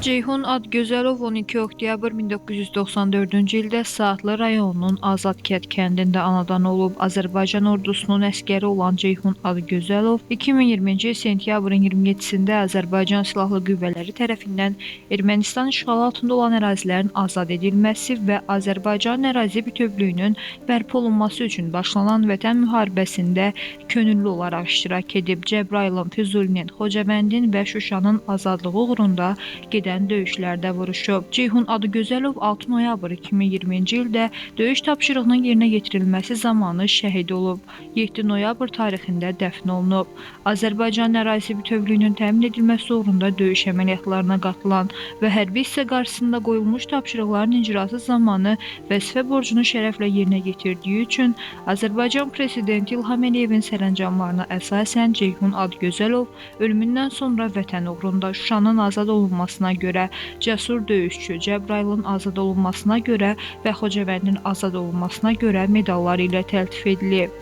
Ceyhun Adgözəlov 12 oktyabr 1994-cü ildə Saatlı rayonunun Azadkət kəndində anadan olub. Azərbaycan ordusunun əsgəri olan Ceyhun Adgözəlov 2020-ci il sentyabrın 27-sində Azərbaycan Silahlı Qüvvələri tərəfindən Ermənistan işğalı altında olan ərazilərin azad edilməsi və Azərbaycan ərazi bütövlüyünün bərpa olunması üçün başlanan Vətən müharibəsində könüllü olaraq iştirak edib. Cəbrayılın, Füzulinin, Xocavəndin və Şuşanın azadlığı uğrunda gedən döyüşlərdə vuruşub. Ceyhun Adgözəlov 6 noyabr 2020-ci ildə döyüş tapşırığının yerinə yetirilməsi zamanı şəhid olub. 7 noyabr tarixində dəfn olunub. Azərbaycan ərazisi bütövlüyünün təmin edilməsi uğrunda döyüş əməliyyatlarına qatılan və hərbi hissə qarşısında qoyulmuş tapşırıqların icrası zamanı vəzifə borcunu şərəflə yerinə yetirdiyi üçün Azərbaycan Prezidenti İlham Əliyevin sərəncamlarına əsasən Ceyhun Adgözəlov ölümündən sonra vətən uğrunda Şuşanın azad olunmasına görə cəsur döyüşçü, Cəbrayılın azad olunmasına görə və Xocavəndin azad olunmasına görə medalları ilə təltif edilib.